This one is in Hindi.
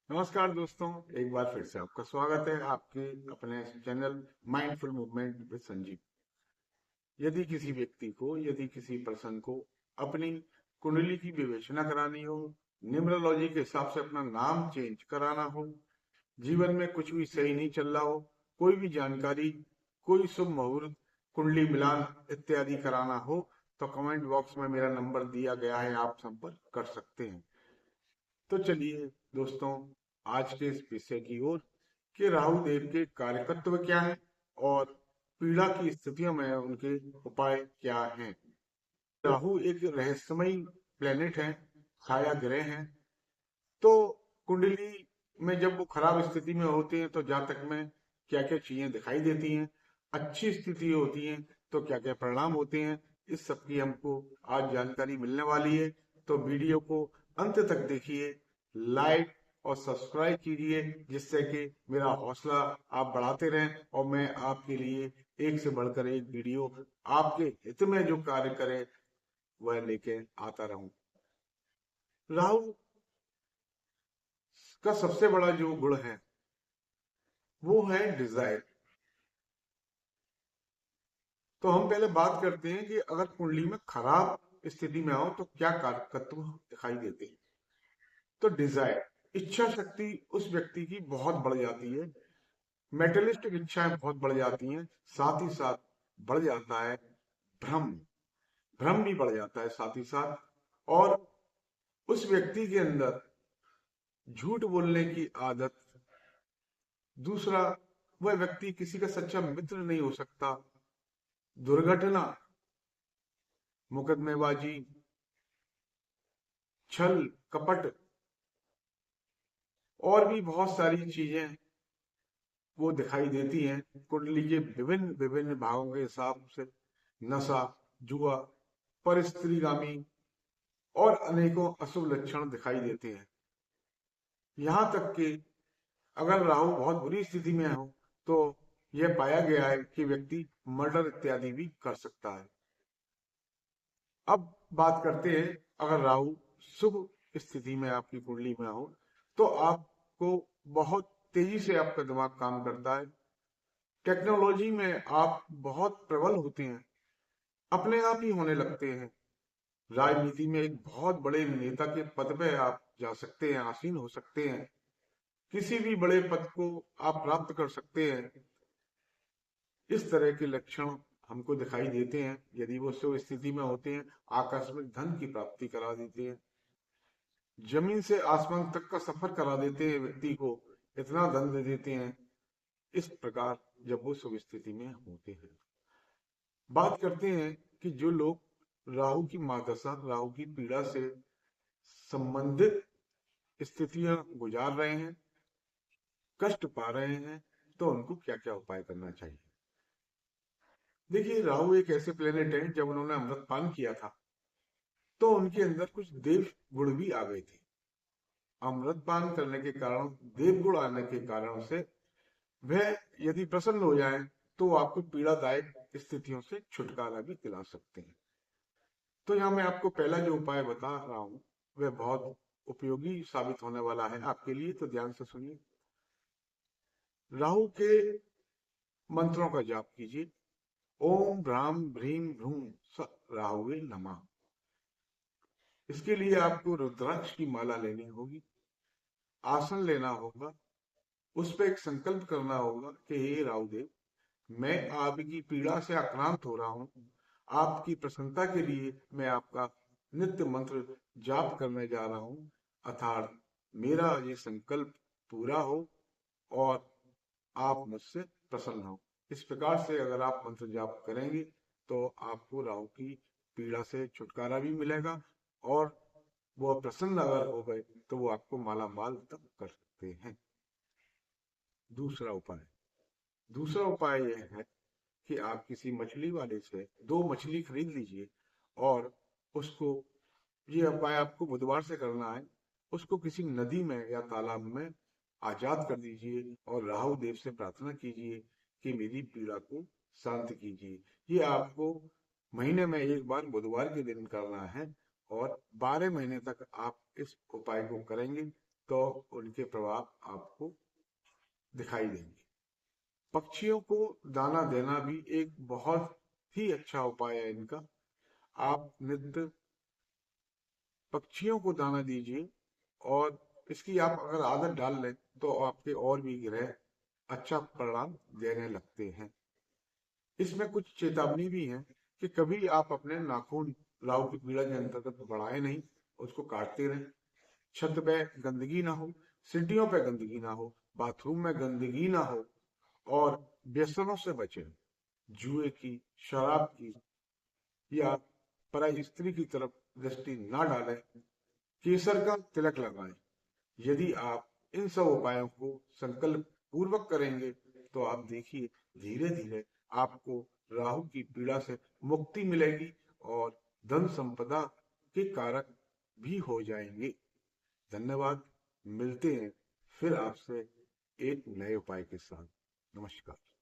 नमस्कार दोस्तों, एक बार फिर से आपका स्वागत है आपके अपने channel mindful movement with Sanjeev. यदि किसी पर्सन को अपनी कुंडली की विवेचना करानी हो, न्यूमरोलॉजी के हिसाब से अपना नाम चेंज कराना हो, जीवन में कुछ भी सही नहीं चल रहा हो, कोई भी जानकारी, कोई शुभ मुहूर्त, कुंडली मिलान इत्यादि कराना हो, तो कमेंट बॉक्स में मेरा नंबर दिया गया है, आप संपर्क कर सकते हैं। तो चलिए दोस्तों, आज के इस विषय की ओर कि राहु देव के कार्यकत्व क्या है और पीड़ा की स्थितियों में उनके उपाय क्या हैं। राहु एक रहस्यमयी प्लेनेट है, छाया ग्रह है। तो कुंडली में जब वो खराब स्थिति में होते हैं तो जातक में क्या क्या चीजें दिखाई देती हैं, अच्छी स्थिति होती है तो क्या क्या परिणाम होते हैं, इस सब की हमको आज जानकारी मिलने वाली है। तो वीडियो को अंत तक देखिए, लाइक और सब्सक्राइब कीजिए, जिससे कि मेरा हौसला आप बढ़ाते रहें और मैं आपके लिए एक से बढ़कर एक वीडियो आपके हित में जो कार्य करे वह लेके आता रहूं। राहु का सबसे बड़ा जो गुण है वो है डिजायर। तो हम पहले बात करते हैं कि अगर कुंडली में खराब स्थिति में आओ तो क्या कारकत्व दिखाई देते हैं। तो डिजायर, इच्छा शक्ति उस व्यक्ति की बहुत बढ़ जाती है, मेटेलिस्टिक इच्छाएं बहुत बढ़ जाती हैं। साथ ही साथ बढ़ जाता है भ्रम, भ्रम भी बढ़ जाता है साथ ही साथ। और उस व्यक्ति के अंदर झूठ बोलने की आदत। दूसरा, वह व्यक्ति किसी का सच्चा मित्र नहीं हो सकता। दुर्घटना, मुकदमेबाजी, छल, कपट और भी बहुत सारी चीजें वो दिखाई देती हैं कुंडली के विभिन्न विभिन्न भागों के हिसाब से। नशा, जुआ, परस्त्रीगामी और अनेकों अशुभ लक्षण दिखाई देते हैं। यहाँ तक कि अगर राहु बहुत बुरी स्थिति में हो तो यह पाया गया है कि व्यक्ति मर्डर इत्यादि भी कर सकता है। अब बात करते हैं, अगर राहु शुभ स्थिति में आपकी कुंडली में हो तो आपको बहुत तेजी से आपका दिमाग काम करता है, टेक्नोलॉजी में आप बहुत प्रबल होते हैं, अपने आप ही होने लगते हैं। राजनीति में एक बहुत बड़े नेता के पद पे आप जा सकते हैं, आसीन हो सकते हैं, किसी भी बड़े पद को आप प्राप्त कर सकते हैं। इस तरह के लक्षण हमको दिखाई देते हैं। यदि वो शुभ स्थिति में होते हैं, आकस्मिक धन की प्राप्ति करा देते हैं, जमीन से आसमान तक का सफर करा देते हैं, व्यक्ति को इतना धन दे देते हैं। इस प्रकार जब वो शुभ स्थिति में होते हैं। बात करते हैं कि जो लोग राहु की महादशा, राहु की पीड़ा से संबंधित स्थितियां गुजार रहे हैं, कष्ट पा रहे हैं, तो उनको क्या क्या उपाय करना चाहिए। देखिए, राहु एक ऐसे प्लेनेट है, जब उन्होंने अमृतपान किया था तो उनके अंदर कुछ देव गुण भी आ गए थे। अमृतपान करने के कारण, देव गुण आने के कारण से वह यदि प्रसन्न हो जाए तो वो आपको पीड़ादायक स्थितियों से छुटकारा भी दिला सकते हैं। तो यहाँ मैं आपको पहला जो उपाय बता रहा हूं वह बहुत उपयोगी साबित होने वाला है आपके लिए, तो ध्यान से सुनिए। राहु के मंत्रों का जाप कीजिए। ओम भ्राम भ्रीम भ्रूम स राहुवे नमः। इसके लिए आपको रुद्राक्ष की माला लेनी होगी, आसन लेना होगा, उस पर एक संकल्प करना होगा कि हे राहुदेव, मैं आपकी पीड़ा से आक्रांत हो रहा हूं, आपकी प्रसन्नता के लिए मैं आपका नित्य मंत्र जाप करने जा रहा हूं, अर्थात मेरा ये संकल्प पूरा हो और आप मुझसे प्रसन्न हो। इस प्रकार से अगर आप मंत्र जाप करेंगे तो आपको राहु की पीड़ा से छुटकारा भी मिलेगा और वो प्रसन्न अगर हो गए तो वो आपको माला माल तक कर सकते हैं। दूसरा उपाय, दूसरा उपाय यह है कि आप किसी मछली वाले से दो मछली खरीद लीजिए और उसको, ये उपाय आपको बुधवार से करना है, उसको किसी नदी में या तालाब में आजाद कर दीजिए और राहु देव से प्रार्थना कीजिए कि मेरी पीड़ा को शांत कीजिए। ये आपको महीने में एक बार बुधवार के दिन करना है और 12 महीने तक आप इस उपाय को करेंगे तो उनके प्रभाव आपको दिखाई देंगे। पक्षियों को दाना देना भी एक बहुत ही अच्छा उपाय है इनका। आप नित्य पक्षियों को दाना दीजिए, और इसकी आप अगर आदत डाल लें तो आपके और भी ग्रह अच्छा परिणाम देने लगते हैं। इसमें कुछ चेतावनी भी है कि कभी आप अपने नाखून राहु की पीड़ा के अंतर्गत बढ़ाए नहीं, उसको काटते रहें। छत पे गंदगी ना हो, सीढ़ियों पे गंदगी ना हो, बाथरूम में गंदगी ना हो, और व्यसनों से बचें। जुए की, शराब की या पराई स्त्री की तरफ दृष्टि ना डालें। केसर का तिलक लगाएं। यदि आप इन सब उपायों को संकल्प पूर्वक करेंगे तो आप देखिए धीरे धीरे आपको राहु की पीड़ा से मुक्ति मिलेगी, और धन संपदा के कारक भी हो जाएंगे। धन्यवाद। मिलते हैं फिर आपसे एक नए उपाय के साथ। नमस्कार।